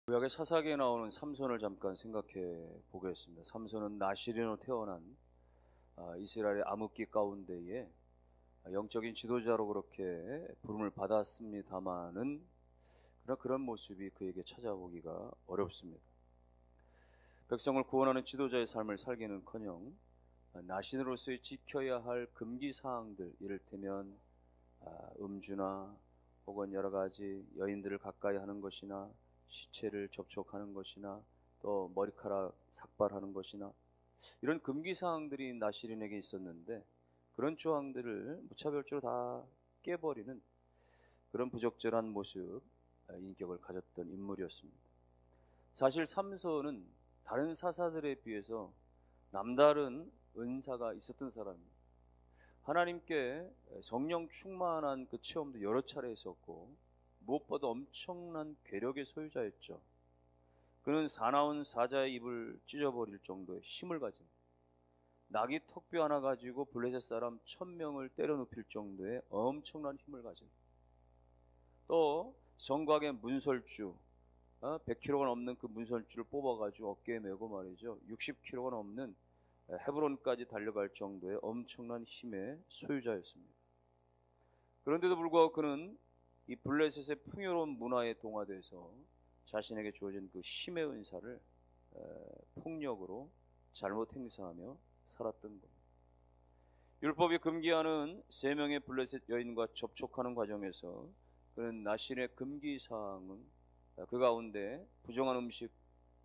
구약의 사사기에 나오는 삼손을 잠깐 생각해 보겠습니다. 삼손은 나시린으로 태어난 이스라엘의 암흑기 가운데에 영적인 지도자로 그렇게 부름을 받았습니다마는 그런 모습이 그에게 찾아보기가 어렵습니다. 백성을 구원하는 지도자의 삶을 살기는커녕 나신으로서의 지켜야 할 금기 사항들, 이를테면 음주나 혹은 여러 가지 여인들을 가까이 하는 것이나 시체를 접촉하는 것이나 또 머리카락 삭발하는 것이나 이런 금기 사항들이 나시린에게 있었는데, 그런 조항들을 무차별적으로 다 깨버리는 그런 부적절한 모습, 인격을 가졌던 인물이었습니다. 사실 삼손은 다른 사사들에 비해서 남다른 은사가 있었던 사람입니다. 하나님께 성령 충만한 그 체험도 여러 차례 있었고, 무엇보다 엄청난 괴력의 소유자였죠. 그는 사나운 사자의 입을 찢어버릴 정도의 힘을 가진, 나귀 턱뼈 하나 가지고 블레셋 사람 1000명을 때려 눕힐 정도의 엄청난 힘을 가진, 또 성곽의 문설주 100kg가 넘는 그 문설주를 뽑아가지고 어깨에 메고 말이죠, 60kg가 넘는 헤브론까지 달려갈 정도의 엄청난 힘의 소유자였습니다. 그런데도 불구하고 그는 이 블레셋의 풍요로운 문화에 동화돼서 자신에게 주어진 그 힘의 은사를 폭력으로 잘못 행사하며 살았던 겁니다. 율법이 금기하는 3명의 블레셋 여인과 접촉하는 과정에서 그는 나신의 금기 사항은 그 가운데 부정한 음식,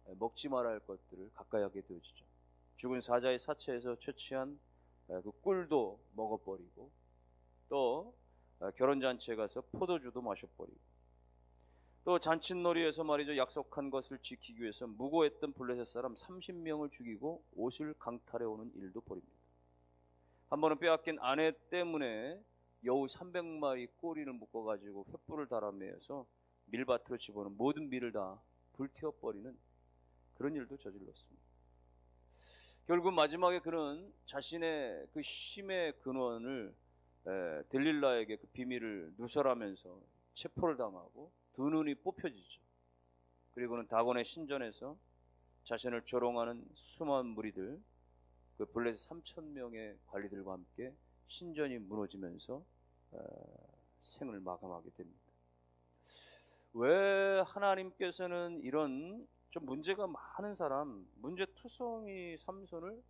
먹지 말아야 할 것들을 가까이 하게 되어지죠. 죽은 사자의 사체에서 채취한 그 꿀도 먹어버리고, 또 결혼잔치에 가서 포도주도 마셔버리고, 또 잔칫놀이에서 말이죠, 약속한 것을 지키기 위해서 무고했던 블레셋 사람 30명을 죽이고 옷을 강탈해 오는 일도 벌입니다. 한 번은 빼앗긴 아내 때문에 여우 300마리 꼬리를 묶어가지고 횃불을 달아매어서 밀밭으로 집어넣은 모든 밀을 다 불태워버리는 그런 일도 저질렀습니다. 결국 마지막에 그는 자신의 그 힘의 근원을 들릴라에게 그 비밀을 누설하면서 체포를 당하고 두 눈이 뽑혀지죠. 그리고는 다곤의 신전에서 자신을 조롱하는 수많은 무리들, 그 블레셋 3000명의 관리들과 함께 신전이 무너지면서 생을 마감하게 됩니다. 왜 하나님께서는 이런 좀 문제가 많은 사람, 문제투성이 삼손을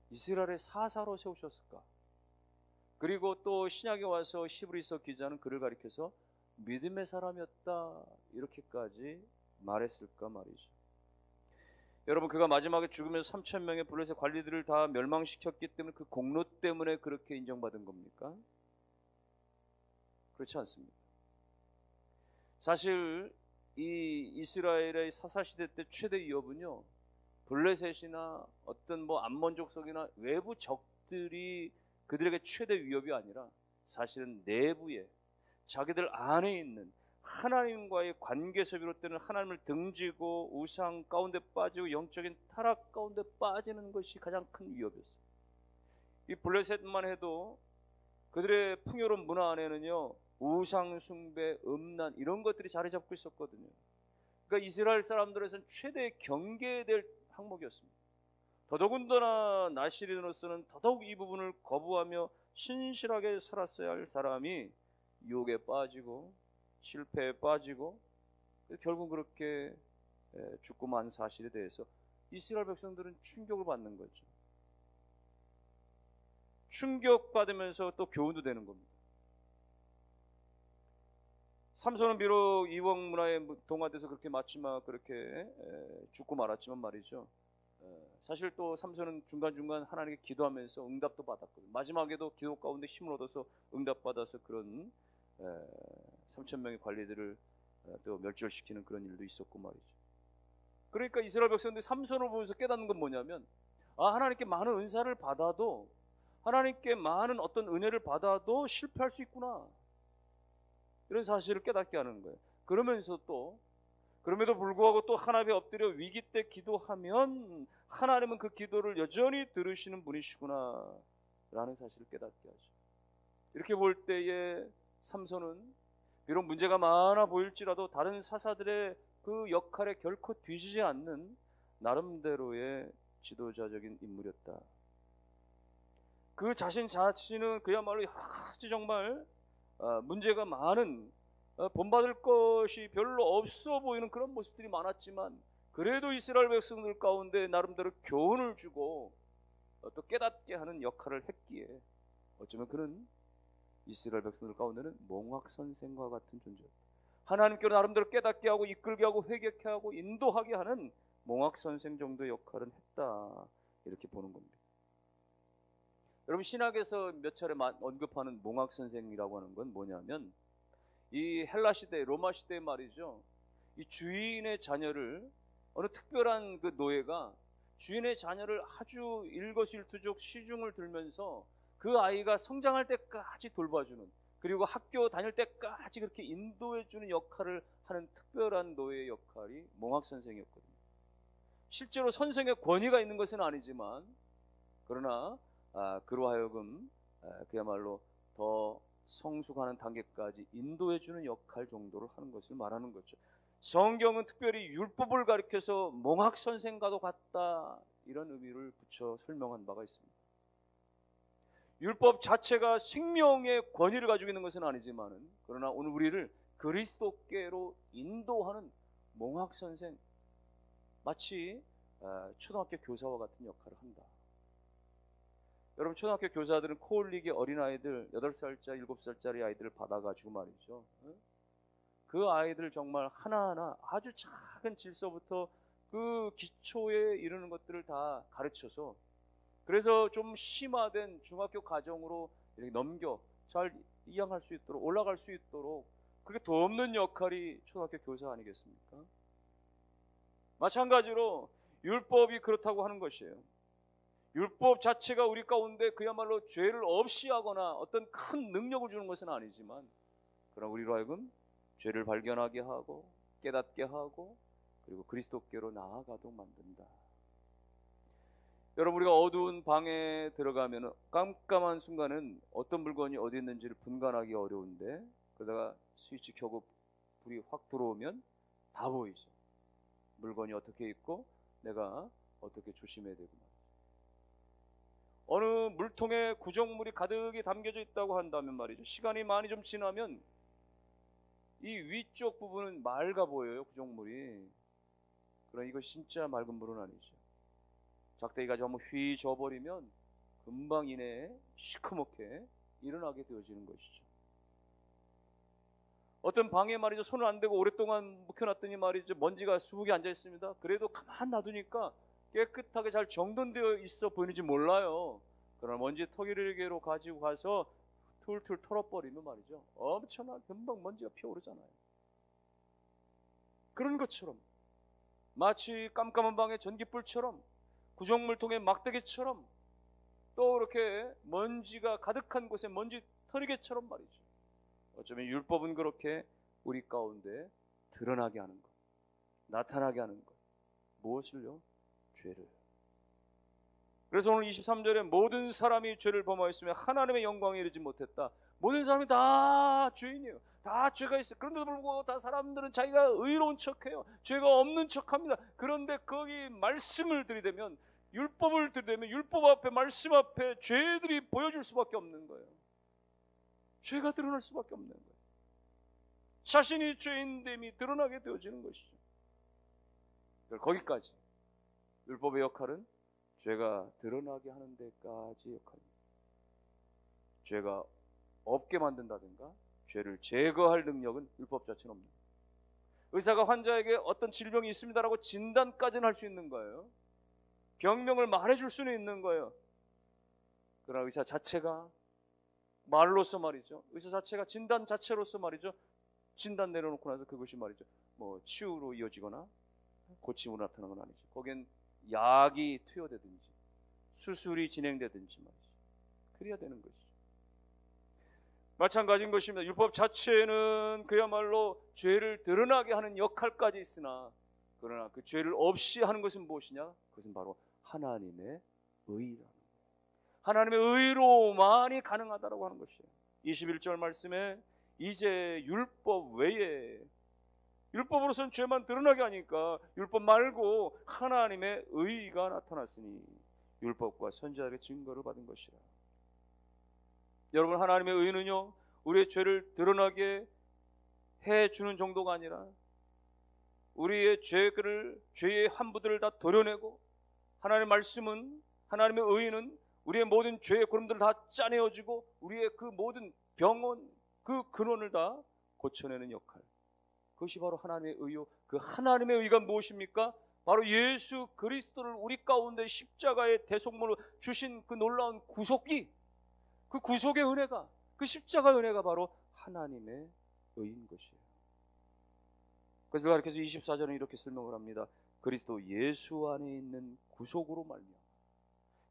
이스라엘의 사사로 세우셨을까? 그리고 또 신약에 와서 히브리서 기자는 그를 가리켜서 믿음의 사람이었다, 이렇게까지 말했을까 말이죠. 여러분, 그가 마지막에 죽으면서 3000명의 블레셋 관리들을 다 멸망시켰기 때문에 그 공로 때문에 그렇게 인정받은 겁니까? 그렇지 않습니다. 사실 이 이스라엘의 사사시대 때 최대 위협은요, 블레셋이나 어떤 암몬 족속이나 외부 적들이 그들에게 최대 위협이 아니라 사실은 내부에 자기들 안에 있는 하나님과의 관계에서 비롯되는 하나님을 등지고 우상 가운데 빠지고 영적인 타락 가운데 빠지는 것이 가장 큰 위협이었어요. 이 블레셋만 해도 그들의 풍요로운 문화 안에는요, 우상 숭배, 음란 이런 것들이 자리 잡고 있었거든요. 그러니까 이스라엘 사람들에서는 최대 경계될 항목이었습니다. 더더군다나 나시린으로서는 더더욱 이 부분을 거부하며 신실하게 살았어야 할 사람이 유혹에 빠지고 실패에 빠지고 결국 그렇게 죽고 만 사실에 대해서 이스라엘 백성들은 충격을 받는 거죠. 충격받으면서 또 교훈도 되는 겁니다. 삼손은 비록 이방 문화에 동화돼서 그렇게 마지막 그렇게 죽고 말았지만 말이죠, 사실 또 삼손은 중간중간 하나님께 기도하면서 응답도 받았거든요. 마지막에도 기도 가운데 힘을 얻어서 응답받아서 그런 3000명의 관리들을 또 멸절시키는 그런 일도 있었고 말이죠. 그러니까 이스라엘 백성들이 삼손을 보면서 깨닫는 건 뭐냐면, 하나님께 많은 은사를 받아도, 하나님께 많은 어떤 은혜를 받아도 실패할 수 있구나, 이런 사실을 깨닫게 하는 거예요. 그러면서 또 그럼에도 불구하고 또 하나님에 엎드려 위기 때 기도하면 하나님은 그 기도를 여전히 들으시는 분이시구나 라는 사실을 깨닫게 하죠. 이렇게 볼 때에 삼손은 비록 문제가 많아 보일지라도 다른 사사들의 그 역할에 결코 뒤지지 않는 나름대로의 지도자적인 인물이었다. 그 자신 자신은 그야말로 여러 가지 정말 문제가 많은, 본받을 것이 별로 없어 보이는 그런 모습들이 많았지만, 그래도 이스라엘 백성들 가운데 나름대로 교훈을 주고 또 깨닫게 하는 역할을 했기에 어쩌면 그는 이스라엘 백성들 가운데는 몽학 선생과 같은 존재였다. 하나님께로 나름대로 깨닫게 하고 이끌게 하고 회개케 하고 인도하게 하는 몽학 선생 정도의 역할은 했다, 이렇게 보는 겁니다. 여러분, 신학에서 몇 차례 언급하는 몽학 선생이라고 하는 건 뭐냐면, 이 헬라 시대, 로마 시대 말이죠, 이 주인의 자녀를, 어느 특별한 그 노예가 주인의 자녀를 아주 일거수일투족 시중을 들면서 그 아이가 성장할 때까지 돌봐주는, 그리고 학교 다닐 때까지 그렇게 인도해주는 역할을 하는 특별한 노예의 역할이 몽학 선생이었거든요. 실제로 선생의 권위가 있는 것은 아니지만, 그러나 그로 하여금 그야말로 더 성숙하는 단계까지 인도해주는 역할 정도를 하는 것을 말하는 거죠. 성경은 특별히 율법을 가리켜서 몽학 선생과도 같다, 이런 의미를 붙여 설명한 바가 있습니다. 율법 자체가 생명의 권위를 가지고 있는 것은 아니지만은, 그러나 오늘 우리를 그리스도께로 인도하는 몽학 선생, 마치 초등학교 교사와 같은 역할을 한다. 여러분, 초등학교 교사들은 코올릭의 어린아이들, 8살짜리, 7살짜리 아이들을 받아가지고 말이죠, 그 아이들 정말 하나하나 아주 작은 질서부터 그 기초에 이르는 것들을 다 가르쳐서, 그래서 좀 심화된 중학교 과정으로 이렇게 넘겨 잘 이양할 수 있도록, 올라갈 수 있도록 그게 돕는 역할이 초등학교 교사 아니겠습니까? 마찬가지로 율법이 그렇다고 하는 것이에요. 율법 자체가 우리 가운데 그야말로 죄를 없이 하거나 어떤 큰 능력을 주는 것은 아니지만, 그러나 우리로 하여금 죄를 발견하게 하고 깨닫게 하고 그리고 그리스도께로 나아가도록 만든다. 여러분, 우리가 어두운 방에 들어가면 깜깜한 순간은 어떤 물건이 어디 있는지를 분간하기 어려운데, 그러다가 스위치 켜고 불이 확 들어오면 다 보이죠. 물건이 어떻게 있고 내가 어떻게 조심해야 되고 말이죠. 어느 물통에 구정물이 가득히 담겨져 있다고 한다면 말이죠, 시간이 많이 좀 지나면 이 위쪽 부분은 맑아 보여요, 구정물이. 그러나 이거 진짜 맑은 물은 아니죠. 작대기가 한번 휘 져버리면 금방 이내에 시커멓게 일어나게 되어지는 것이죠. 어떤 방에 말이죠, 손을 안 대고 오랫동안 묵혀놨더니 말이죠, 먼지가 수북이 앉아 있습니다. 그래도 가만 놔두니까 깨끗하게 잘 정돈되어 있어 보이는지 몰라요. 그러나 먼지 터기르개로 가지고 가서 툴툴 털어버리면 말이죠, 엄청나게 금방 먼지가 피어오르잖아요. 그런 것처럼 마치 깜깜한 방의 전기불처럼, 구정물통의 막대기처럼, 또 이렇게 먼지가 가득한 곳에 먼지 털이개처럼 말이죠. 어쩌면 율법은 그렇게 우리 가운데 드러나게 하는 것, 나타나게 하는 것. 무엇을요? 죄를. 그래서 오늘 23절에 모든 사람이 죄를 범하였으며 하나님의 영광에 이르지 못했다. 모든 사람이 다 죄인이에요. 다 죄가 있어요. 그런데도 불구하고 다 사람들은 자기가 의로운 척해요. 죄가 없는 척합니다. 그런데 거기 말씀을 들이대면, 율법을 들이대면 율법 앞에, 말씀 앞에 죄들이 보여줄 수밖에 없는 거예요. 죄가 드러날 수밖에 없는 거예요. 자신이 죄인됨이 드러나게 되어지는 것이죠. 거기까지 율법의 역할은 죄가 드러나게 하는 데까지 역할입니다. 죄가 없게 만든다든가 죄를 제거할 능력은 율법 자체는 없습니다. 의사가 환자에게 어떤 질병이 있습니다라고 진단까지는 할 수 있는 거예요. 병명을 말해줄 수는 있는 거예요. 그러나 의사 자체가 말로서 말이죠, 의사 자체가 진단 자체로서 말이죠, 진단 내려놓고 나서 그것이 말이죠, 뭐 치유로 이어지거나 고침으로 나타나는 건 아니죠. 거기엔 약이 투여되든지 수술이 진행되든지 말이죠, 그래야 되는 것이죠. 마찬가지인 것입니다. 율법 자체는 그야말로 죄를 드러나게 하는 역할까지 있으나, 그러나 그 죄를 없이 하는 것은 무엇이냐? 그것은 바로 하나님의 의라는 거예요. 하나님의 의로만이 가능하다라고 하는 것이에요. 21절 말씀에 이제 율법 외에 율법으로서는 죄만 드러나게 하니까 율법 말고 하나님의 의가 나타났으니 율법과 선지자들의 증거를 받은 것이라. 여러분, 하나님의 의는요, 우리의 죄를 드러나게 해주는 정도가 아니라 우리의 죄의 함부들을 다 도려내고, 하나님의 말씀은, 하나님의 의는 우리의 모든 죄의 고름들을 다 짜내어주고 우리의 그 모든 병원, 그 근원을 다 고쳐내는 역할, 그것이 바로 하나님의 의요. 그 하나님의 의가 무엇입니까? 바로 예수 그리스도를 우리 가운데 십자가의 대속물로 주신 그 놀라운 구속기, 그 구속의 은혜가, 그 십자가의 은혜가 바로 하나님의 의인 것이에요. 그래서 가르쳐서 24절은 이렇게 설명을 합니다. 그리스도 예수 안에 있는 구속으로 말미암아,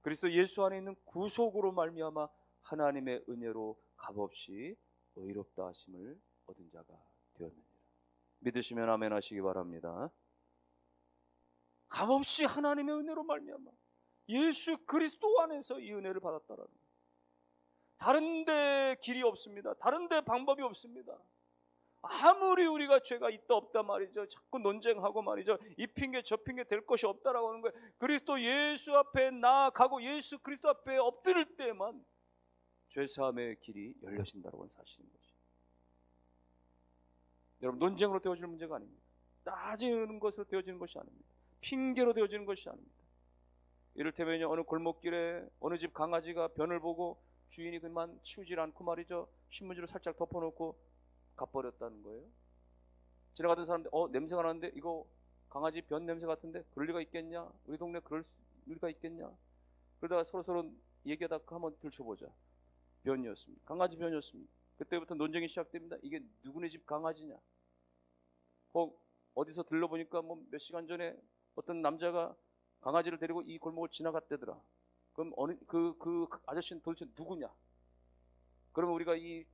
그리스도 예수 안에 있는 구속으로 말미암아 하나님의 은혜로 값없이 의롭다 하심을 얻은 자가 되었느니라. 믿으시면 아멘 하시기 바랍니다. 값없이 하나님의 은혜로 말미암아 예수 그리스도 안에서 이 은혜를 받았다라는 거예요. 다른 데 길이 없습니다. 다른 데 방법이 없습니다. 아무리 우리가 죄가 있다 없다 말이죠, 자꾸 논쟁하고 말이죠, 이 핑계 저 핑계 될 것이 없다라고 하는 거예요. 그리스도 예수 앞에 나아가고 예수 그리스도 앞에 엎드릴 때만 죄사함의 길이 열려진다라고 하는 사실인 것이죠. 여러분, 논쟁으로 되어지는 문제가 아닙니다. 따지는 것으로 되어지는 것이 아닙니다. 핑계로 되어지는 것이 아닙니다. 이를테면 어느 골목길에 어느 집 강아지가 변을 보고 주인이 그만 치우질 않고 말이죠, 신문지로 살짝 덮어놓고 가버렸다는 거예요. 지나가던 사람들, 냄새가 나는데 이거 강아지 변 냄새 같은데 그럴 리가 있겠냐? 우리 동네 그럴 리가 있겠냐? 그러다가 서로 얘기하다가 한번 들춰보자. 변이었습니다. 강아지 변이었습니다. 그때부터 논쟁이 시작됩니다. 이게 누구네 집 강아지냐? 어디서 들러보니까 몇 시간 전에 어떤 남자가 강아지를 데리고 이 골목을 지나갔대더라. 그럼 그 아저씨는 도대체 누구냐? 그러면 우리가 이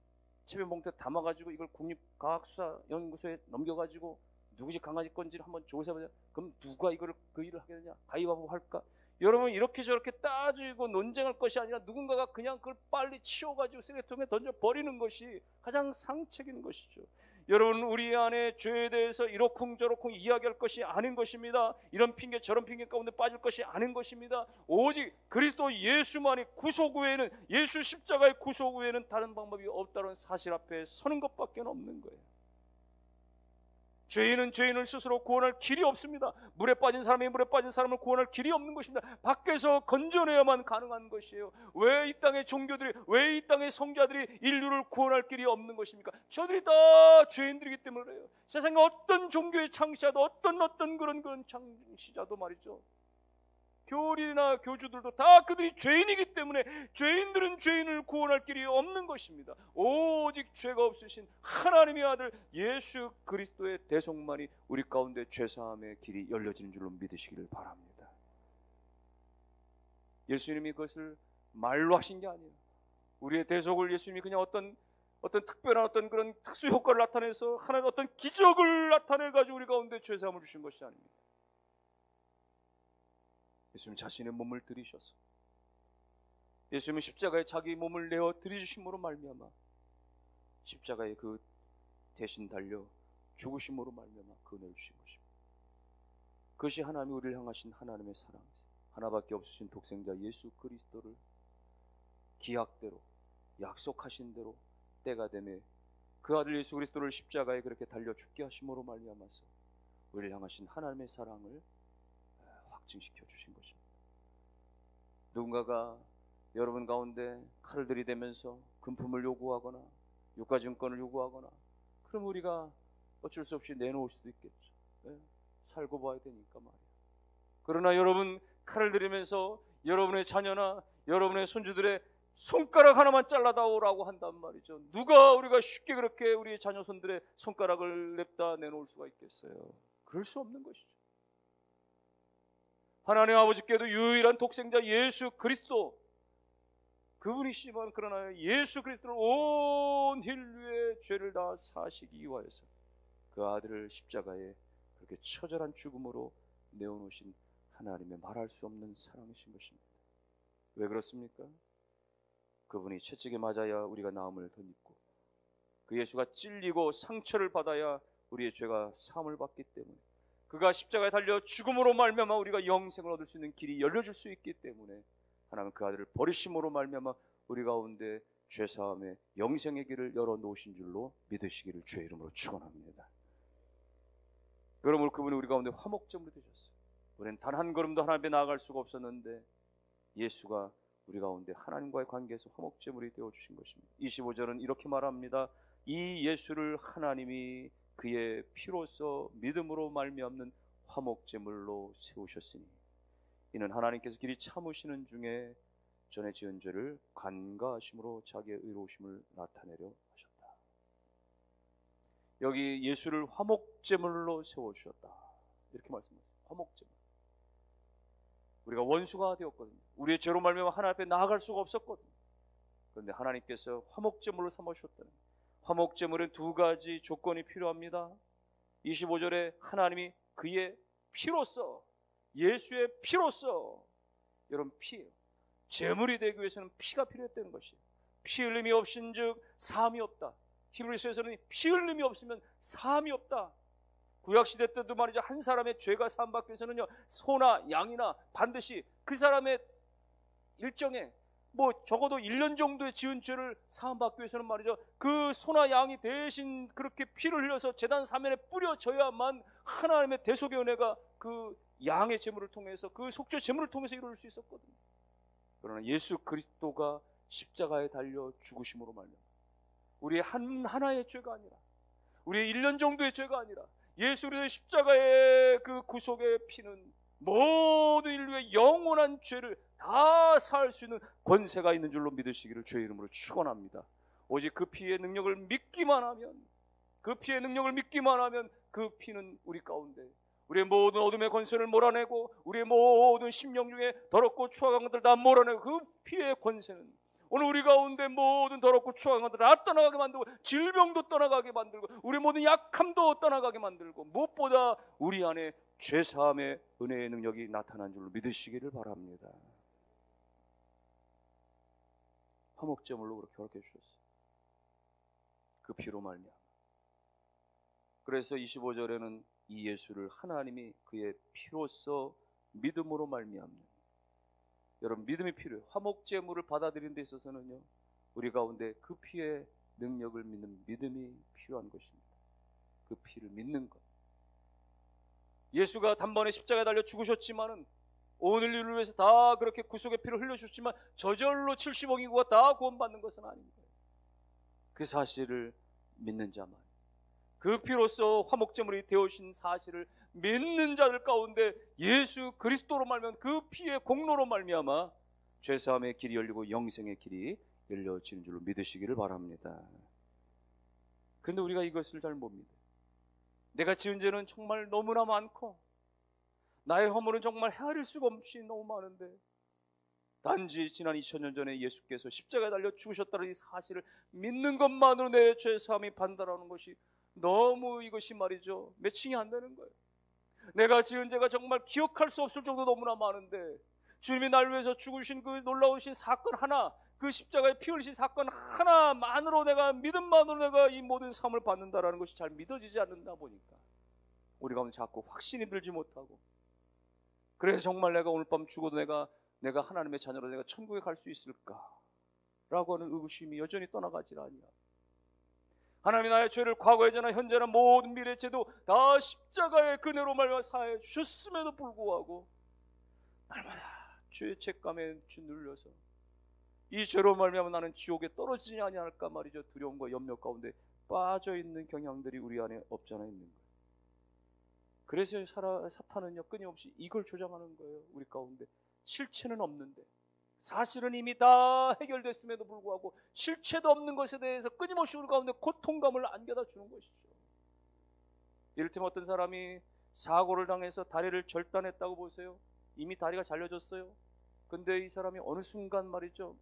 채변 봉투에 담아가지고 이걸 국립과학수사연구소에 넘겨가지고 누구 집 강아지 건지를 한번 조사해보자. 그럼 누가 이걸 그 일을 하게 되냐? 가위바위보 할까? 여러분, 이렇게 저렇게 따지고 논쟁할 것이 아니라 누군가가 그냥 그걸 빨리 치워가지고 쓰레기통에 던져버리는 것이 가장 상책인 것이죠. 여러분, 우리 안에 죄에 대해서 이러쿵저러쿵 이야기할 것이 아닌 것입니다. 이런 핑계 저런 핑계 가운데 빠질 것이 아닌 것입니다. 오직 그리스도 예수만이 구속 외에는, 예수 십자가의 구속 외에는 다른 방법이 없다는 사실 앞에 서는 것밖에 없는 거예요. 죄인은 죄인을 스스로 구원할 길이 없습니다. 물에 빠진 사람이 물에 빠진 사람을 구원할 길이 없는 것입니다. 밖에서 건져내야만 가능한 것이에요. 왜 이 땅의 종교들이, 왜 이 땅의 성자들이 인류를 구원할 길이 없는 것입니까? 저들이 다 죄인들이기 때문에 그래요. 세상에 어떤 종교의 창시자도, 어떤 그런 창시자도 말이죠, 교리나 교주들도 다 그들이 죄인이기 때문에 죄인들은 죄인을 구원할 길이 없는 것입니다. 오직 죄가 없으신 하나님의 아들 예수 그리스도의 대속만이 우리 가운데 죄사함의 길이 열려지는 줄로 믿으시기를 바랍니다. 예수님이 그것을 말로 하신 게 아니에요. 우리의 대속을 예수님이 그냥 어떤 특별한 어떤 그런 특수 효과를 나타내서 하나님 어떤 기적을 나타내가지고 우리 가운데 죄사함을 주신 것이 아닙니다. 예수님 자신의 몸을 들이셔서, 예수님은 십자가에 자기 몸을 내어 들이주심으로 말미암아 십자가에 그 대신 달려 죽으심으로 말미암아 그 은혜를 주신 것입니다. 그것이 하나님이 우리를 향하신 하나님의 사랑이세요. 하나밖에 없으신 독생자 예수 그리스도를 기약대로, 약속하신 대로 때가 되매 그 아들 예수 그리스도를 십자가에 그렇게 달려 죽게 하심으로 말미암아서 우리를 향하신 하나님의 사랑을 확증시켜 주신 것입니다. 누군가가 여러분 가운데 칼을 들이대면서 금품을 요구하거나 유가증권을 요구하거나, 그럼 우리가 어쩔 수 없이 내놓을 수도 있겠죠. 살고 봐야 되니까 말이에요. 그러나 여러분, 칼을 들이면서 여러분의 자녀나 여러분의 손주들의 손가락 하나만 잘라다오라고 한단 말이죠. 누가 우리가 쉽게 그렇게 우리 자녀 손들의 손가락을 냅다 내놓을 수가 있겠어요? 그럴 수 없는 것이죠. 하나님 아버지께도 유일한 독생자 예수 그리스도, 그분이시지만 그러나 예수 그리스도를 온 인류의 죄를 다 사시기 위하여서 그 아들을 십자가에 그렇게 처절한 죽음으로 내어놓으신 하나님의 말할 수 없는 사랑이신 것입니다. 왜 그렇습니까? 그분이 채찍에 맞아야 우리가 나음을 덧입고, 그 예수가 찔리고 상처를 받아야 우리의 죄가 사함을 받기 때문에, 그가 십자가에 달려 죽음으로 말미암아 우리가 영생을 얻을 수 있는 길이 열려질 수 있기 때문에 하나님은 그 아들을 버리심으로 말미암아 우리 가운데 죄사함의 영생의 길을 열어놓으신 줄로 믿으시기를 주의 이름으로 축원합니다. 그러므로 그분이 우리 가운데 화목제물이 되셨어요. 우리는 단 한 걸음도 하나님 앞에 나아갈 수가 없었는데 예수가 우리 가운데 하나님과의 관계에서 화목제물이 되어주신 것입니다. 25절은 이렇게 말합니다. 이 예수를 하나님이 그의 피로써 믿음으로 말미암는 화목제물로 세우셨으니 이는 하나님께서 길이 참으시는 중에 전에 지은 죄를 간과하심으로 자기의 의로우심을 나타내려 하셨다. 여기 예수를 화목제물로 세워주셨다 이렇게 말씀하셨습니다. 화목제물. 우리가 원수가 되었거든요. 우리의 죄로 말미암아 하나님 앞에 나아갈 수가 없었거든요. 그런데 하나님께서 화목제물로 삼으셨다는, 화목제물은 두 가지 조건이 필요합니다. 25절에 하나님이 그의 피로써, 예수의 피로써, 여러분 피, 제물이 되기 위해서는 피가 필요했다는 것이에요. 피 흘림이 없인즉 사함이 없다. 히브리서에서는 피 흘림이 없으면 사함이 없다. 구약시대 때도 말이죠, 한 사람의 죄가 사함받기 위해서는요, 소나 양이나 반드시 그 사람의 일정에 적어도 1년 정도의 지은 죄를 사함받기 위해서는 말이죠, 그 소나 양이 대신 그렇게 피를 흘려서 제단 사면에 뿌려져야만 하나님의 대속의 은혜가 그 양의 제물을 통해서, 그 속죄 제물을 통해서 이루어질 수 있었거든요. 그러나 예수 그리스도가 십자가에 달려 죽으심으로 말미암아 우리의 하나의 죄가 아니라, 우리의 1년 정도의 죄가 아니라 예수 그리스도의 십자가의 그 구속의 피는 모든 인류의 영원한 죄를 다 사할 수 있는 권세가 있는 줄로 믿으시기를 주의 이름으로 축원합니다. 오직 그 피의 능력을 믿기만 하면, 그 피의 능력을 믿기만 하면 그 피는 우리 가운데 우리의 모든 어둠의 권세를 몰아내고 우리의 모든 심령 중에 더럽고 추악한 것들 다 몰아내고, 그 피의 권세는 오늘 우리 가운데 모든 더럽고 추악한 것들 다 떠나가게 만들고, 질병도 떠나가게 만들고, 우리 모든 약함도 떠나가게 만들고, 무엇보다 우리 안에 죄사함의 은혜의 능력이 나타난 줄로 믿으시기를 바랍니다. 화목제물로 그렇게 허락해 주셨어요. 그 피로 말미암아. 그래서 25절에는 이 예수를 하나님이 그의 피로써 믿음으로 말미암는, 여러분 믿음이 필요해요. 화목제물을 받아들이는 데 있어서는요, 우리 가운데 그 피의 능력을 믿는 믿음이 필요한 것입니다. 그 피를 믿는 것. 예수가 단번에 십자가에 달려 죽으셨지만은 오늘 일을 위해서 다 그렇게 구속의 피를 흘려주셨지만 저절로 70억 인구가 다 구원받는 것은 아닙니다. 그 사실을 믿는 자만, 그 피로써 화목제물이 되어신 사실을 믿는 자들 가운데 예수 그리스도로 말미암아, 그 피의 공로로 말미암아 죄사함의 길이 열리고 영생의 길이 열려지는 줄로 믿으시기를 바랍니다. 그런데 우리가 이것을 잘 못 믿어요. 내가 지은 죄는 정말 너무나 많고 나의 허물은 정말 헤아릴 수가 없이 너무 많은데, 단지 지난 2000년 전에 예수께서 십자가에 달려 죽으셨다는 이 사실을 믿는 것만으로 내 죄사함이 반달하는 것이 너무, 이것이 말이죠, 매칭이 안 되는 거예요. 내가 지은 죄가 정말 기억할 수 없을 정도 너무나 많은데 주님이 날 위해서 죽으신 그 놀라우신 사건 하나, 그 십자가에 피 흘리신 사건 하나만으로, 내가 믿음만으로 내가 이 모든 삶을 받는다라는 것이 잘 믿어지지 않는다 보니까 우리 가운데 자꾸 확신이 들지 못하고, 그래서 정말 내가 오늘 밤 죽어도 내가 하나님의 자녀로 내가 천국에 갈 수 있을까라고 하는 의구심이 여전히 떠나가질 아니야. 하나님이 나의 죄를 과거의 죄나 현재나 모든 미래의 죄도 다 십자가의 그네로 말미암아 사해 주셨음에도 불구하고 날마다 죄의 책감에 눌려서 이 죄로 말미암아 나는 지옥에 떨어지지 아니할까 말이죠, 두려움과 염려 가운데 빠져있는 경향들이 우리 안에 없잖아 있는 거예요. 그래서 사탄은요 끊임없이 이걸 조장하는 거예요. 우리 가운데 실체는 없는데, 사실은 이미 다 해결됐음에도 불구하고 실체도 없는 것에 대해서 끊임없이 우리 가운데 고통감을 안겨다 주는 것이죠. 이를테면 어떤 사람이 사고를 당해서 다리를 절단했다고 보세요. 이미 다리가 잘려졌어요. 근데 이 사람이 어느 순간 말이죠,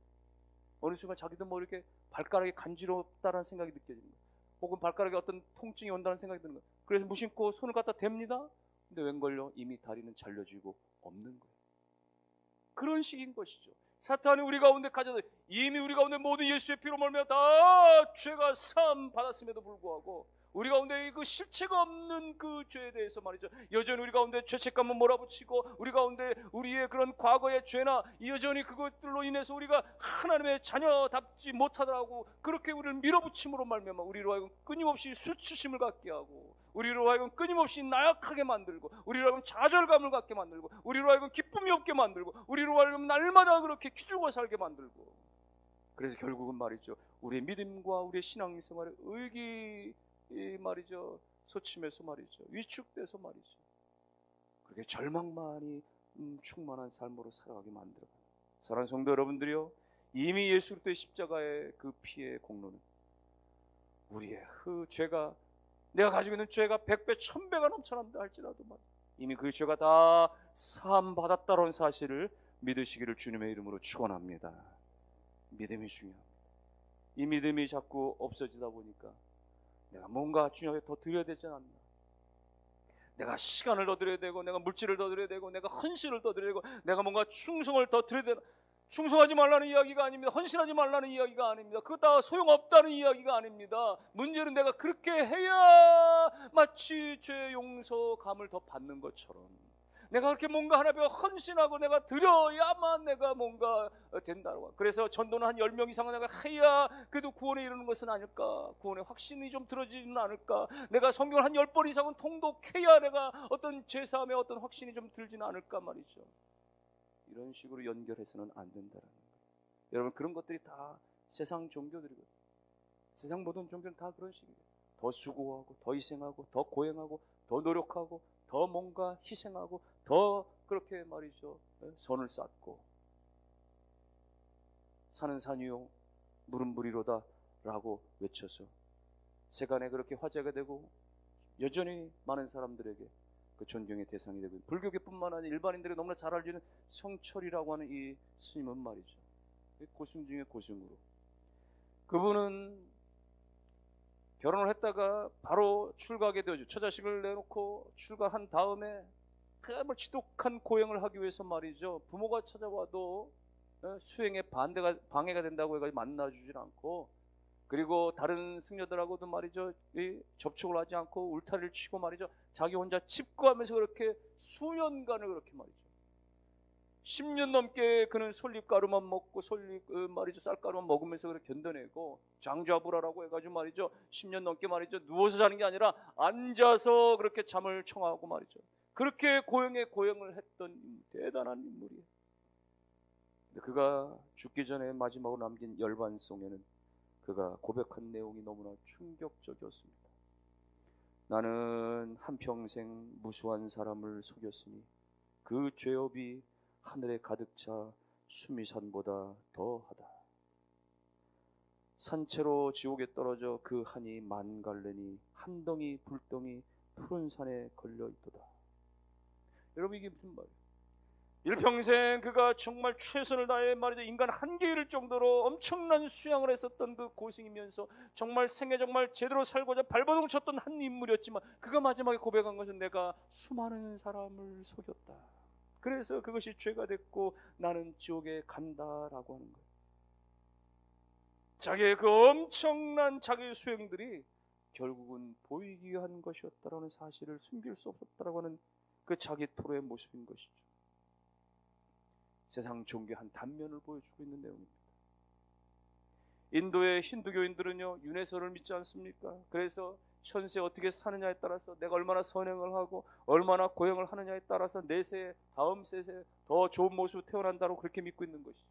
어느 순간 자기도 이렇게 발가락이 간지럽다는 생각이 느껴지는 거예요. 혹은 발가락에 어떤 통증이 온다는 생각이 드는 거예요. 그래서 무심코 손을 갖다 댑니다. 근데 웬걸요, 이미 다리는 잘려지고 없는 거예요. 그런 식인 것이죠. 사탄이 우리 가운데 가져다, 이미 우리 가운데 모든 예수의 피로 말미암아 다 죄가 사함 받았음에도 불구하고 우리 가운데 그 실체가 없는 그 죄에 대해서 말이죠, 여전히 우리 가운데 죄책감을 몰아붙이고, 우리 가운데 우리의 그런 과거의 죄나 여전히 그것들로 인해서 우리가 하나님의 자녀답지 못하더라고 그렇게 우리를 밀어붙임으로 말미암아 우리로 하여금 끊임없이 수치심을 갖게 하고, 우리로 하여금 끊임없이 나약하게 만들고, 우리로 하여금 좌절감을 갖게 만들고, 우리로 하여금 기쁨이 없게 만들고, 우리로 하여금 날마다 그렇게 기죽어 살게 만들고, 그래서 결국은 말이죠, 우리의 믿음과 우리의 신앙생활의 의기 말이죠, 소침해서 말이죠, 위축돼서 말이죠, 그렇게 절망만이 충만한 삶으로 살아가게 만들어요. 사랑하는 성도 여러분들이요, 이미 예수 그리스도의 십자가의 그 피의 공로는 우리의 그 죄가, 내가 가지고 있는 죄가 100배 1000배가 넘쳐난다 할지라도 이미 그 죄가 다 사함 받았다는 사실을 믿으시기를 주님의 이름으로 축원합니다. 믿음이 중요합니다. 이 믿음이 자꾸 없어지다 보니까 내가 뭔가 주님께 더 드려야 되지 않나, 내가 시간을 더 드려야 되고, 내가 물질을 더 드려야 되고, 내가 헌신을 더 드려야 되고, 내가 뭔가 충성을 더 드려야 되나. 충성하지 말라는 이야기가 아닙니다. 헌신하지 말라는 이야기가 아닙니다. 그거 다 소용없다는 이야기가 아닙니다. 문제는 내가 그렇게 해야 마치 죄 용서감을 더 받는 것처럼, 내가 그렇게 뭔가 하나님께 헌신하고 내가 드려야만 내가 뭔가 된다고. 그래서 전도는 한 10명 이상은 내가 해야 그래도 구원에 이르는 것은 아닐까, 구원의 확신이 좀 들어지지는 않을까, 내가 성경을 한 10번 이상은 통독해야 내가 어떤 죄사함에 어떤 확신이 좀 들지는 않을까 말이죠. 이런 식으로 연결해서는 안 된다는 거예요. 여러분, 그런 것들이 다 세상 종교들이거든요. 세상 모든 종교는 다 그런 식이에요. 더 수고하고, 더 희생하고, 더 고행하고, 더 노력하고, 더 뭔가 희생하고, 더 그렇게 말이죠, 선을 쌓고, 산은 산이요 물은 물이로다 라고 외쳐서 세간에 그렇게 화제가 되고, 여전히 많은 사람들에게 그 존경의 대상이 되고, 불교계뿐만 아니라 일반인들이 너무나 잘 알려진 성철이라고 하는 이 스님은 말이죠, 고승 중에 고승으로, 그분은 결혼을 했다가 바로 출가하게 되어죠. 처자식을 내놓고 출가한 다음에 그야말로 지독한 고행을 하기 위해서 말이죠, 부모가 찾아와도 수행에 방해가 된다고 해가지고 만나주질 않고, 그리고 다른 승려들하고도 말이죠, 접촉을 하지 않고 울타리를 치고 말이죠, 자기 혼자 집구하면서 그렇게 수년간을 그렇게 말이죠, 10년 넘게 그는 솔잎가루만 먹고 말이죠, 쌀가루만 먹으면서 그렇게 견뎌내고, 장좌불화라고 해가지고 말이죠, 10년 넘게 말이죠, 누워서 자는 게 아니라 앉아서 그렇게 잠을 청하고 말이죠, 그렇게 고행을 했던 대단한 인물이에요. 근데 그가 죽기 전에 마지막으로 남긴 열반송에는 그가 고백한 내용이 너무나 충격적이었습니다. 나는 한평생 무수한 사람을 속였으니 그 죄업이 하늘에 가득 차 수미산보다 더하다. 산채로 지옥에 떨어져 그 한이 만갈래니 한 덩이 불덩이 푸른 산에 걸려 있도다. 여러분, 이게 무슨 말이에요? 일평생 그가 정말 최선을 다해 말이죠, 인간 한계에 이를 정도로 엄청난 수양을 했었던 그 고승이면서 정말 생애 정말 제대로 살고자 발버둥 쳤던 한 인물이었지만, 그가 마지막에 고백한 것은 내가 수많은 사람을 속였다. 그래서 그것이 죄가 됐고 나는 지옥에 간다라고 하는 거예요. 자기의 그 엄청난 자기 수행들이 결국은 보이기 위한 것이었다라는 사실을 숨길 수 없었다라고 하는 그 자기 토로의 모습인 것이죠. 세상 종교의 한 단면을 보여주고 있는 내용입니다. 인도의 힌두교인들은요, 윤회설을 믿지 않습니까? 그래서 현세 어떻게 사느냐에 따라서, 내가 얼마나 선행을 하고 얼마나 고행을 하느냐에 따라서 내 세, 다음 세에 더 좋은 모습으로 태어난다고 그렇게 믿고 있는 것이죠.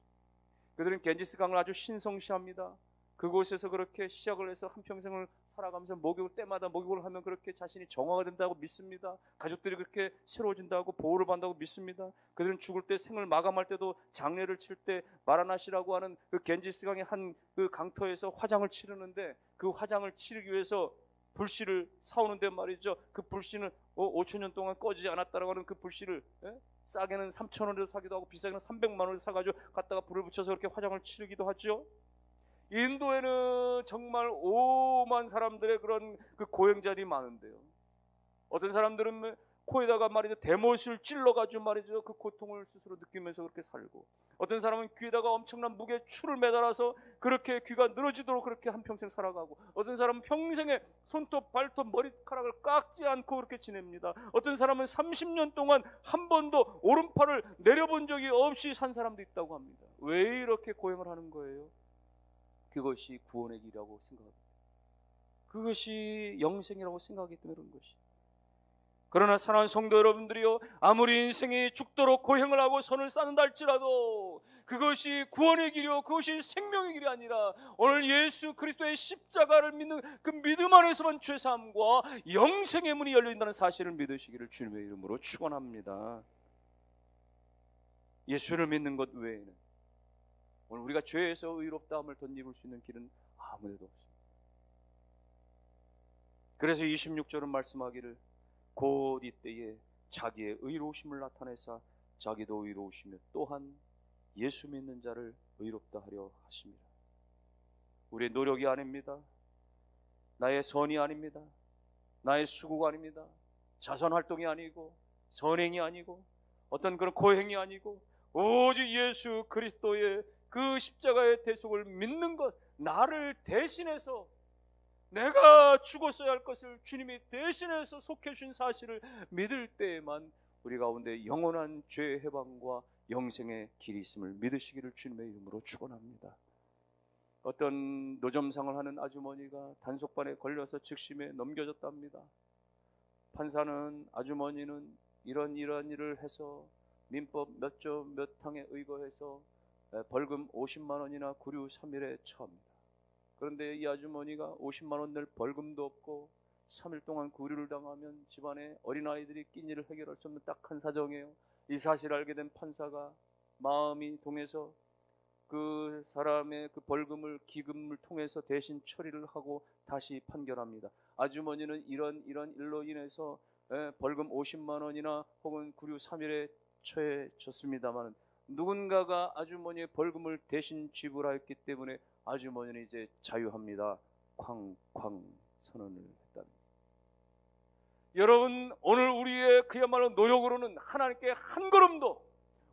그들은 겐지스 강을 아주 신성시합니다. 그곳에서 그렇게 시작을 해서 한평생을 살아가면서 때마다 목욕을 하면 그렇게 자신이 정화가 된다고 믿습니다. 가족들이 그렇게 새로워진다고, 보호를 받는다고 믿습니다. 그들은 죽을 때, 생을 마감할 때도 장례를 칠 때 마라나시라고 하는 그 겐지스 강의 한 그 강터에서 화장을 치르는데, 그 화장을 치르기 위해서 불씨를 사오는데 말이죠, 그 불씨는 5,000년 동안 꺼지지 않았다라고 하는 그 불씨를 싸게는 3,000원으로 사기도 하고 비싸게는 300만 원을 사가지고 갖다가 불을 붙여서 그렇게 화장을 치르기도 하죠. 인도에는 정말 오만 사람들의 그런 그 고행자들이 많은데요, 어떤 사람들은 코에다가 말이죠 대못을 찔러가지고 말이죠 그 고통을 스스로 느끼면서 그렇게 살고, 어떤 사람은 귀에다가 엄청난 무게 추를 매달아서 그렇게 귀가 늘어지도록 그렇게 한평생 살아가고, 어떤 사람은 평생에 손톱 발톱 머리카락을 깎지 않고 그렇게 지냅니다. 어떤 사람은 30년 동안 한 번도 오른팔을 내려본 적이 없이 산 사람도 있다고 합니다. 왜 이렇게 고행을 하는 거예요? 그것이 구원의 길이라고 생각합니다. 그것이 영생이라고 생각하기 때문에 그런 것이. 그러나 사랑하는 성도 여러분들이요, 아무리 인생이 죽도록 고행을 하고 선을 쌓는다 할지라도 그것이 구원의 길이요, 그것이 생명의 길이 아니라 오늘 예수 그리스도의 십자가를 믿는 그 믿음 안에서만 죄사함과 영생의 문이 열려있다는 사실을 믿으시기를 주님의 이름으로 축원합니다. 예수를 믿는 것 외에는 오늘 우리가 죄에서 의롭다함을 덧입을 수 있는 길은 아무데도 없습니다. 그래서 26절은 말씀하기를 곧 이때에 자기의 의로우심을 나타내사 자기도 의로우시며 또한 예수 믿는 자를 의롭다 하려 하십니다. 우리의 노력이 아닙니다. 나의 선이 아닙니다. 나의 수고가 아닙니다. 자선활동이 아니고 선행이 아니고 어떤 그런 고행이 아니고 오직 예수 그리스도의 그 십자가의 대속을 믿는 것, 나를 대신해서 내가 죽었어야 할 것을 주님이 대신해서 속해 주신 사실을 믿을 때에만 우리 가운데 영원한 죄의 해방과 영생의 길이 있음을 믿으시기를 주님의 이름으로 축원합니다. 어떤 노점상을 하는 아주머니가 단속반에 걸려서 즉심에 넘겨졌답니다. 판사는 아주머니는 이런 일을 해서 민법 몇 조 몇 항에 의거해서 벌금 50만 원이나 구류 3일에 처합니다. 그런데 이 아주머니가 50만 원 낼 벌금도 없고 3일 동안 구류를 당하면 집안에 어린아이들이 끼니를 해결할 수 없는 딱한 사정이에요. 이 사실을 알게 된 판사가 마음이 동해서 그 사람의 그 벌금을 기금을 통해서 대신 처리를 하고 다시 판결합니다. 아주머니는 이런 일로 인해서 벌금 50만 원이나 혹은 구류 3일에 처해졌습니다만 누군가가 아주머니의 벌금을 대신 지불하였기 때문에 아주머니는 이제 자유합니다. 쾅쾅 선언을 했답니다. 여러분, 오늘 우리의 그야말로 노력으로는 하나님께 한 걸음도,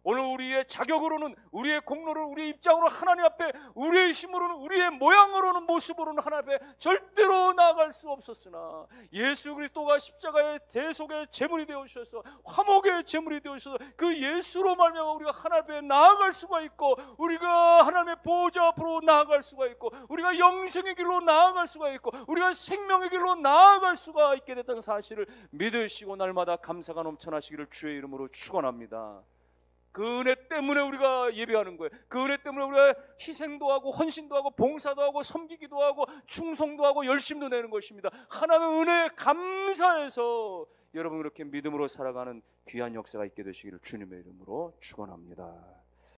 오늘 우리의 자격으로는, 우리의 공로를, 우리의 입장으로 하나님 앞에, 우리의 힘으로는, 우리의 모양으로는, 모습으로는 하나님 앞에 절대로 나아갈 수 없었으나 예수 그리스도가 십자가의 대속의 제물이 되어주셔서, 화목의 제물이 되어주셔서 그 예수로 말미암아 우리가 하나님 앞에 나아갈 수가 있고, 우리가 하나님의 보좌 앞으로 나아갈 수가 있고, 우리가 영생의 길로 나아갈 수가 있고, 우리가 생명의 길로 나아갈 수가 있게 됐다는 사실을 믿으시고 날마다 감사가 넘쳐나시기를 주의 이름으로 축원합니다. 그 은혜 때문에 우리가 예배하는 거예요. 그 은혜 때문에 우리가 희생도 하고 헌신도 하고 봉사도 하고 섬기기도 하고 충성도 하고 열심도 내는 것입니다. 하나님의 은혜에 감사해서 여러분 그렇게 믿음으로 살아가는 귀한 역사가 있게 되시기를 주님의 이름으로 축원합니다.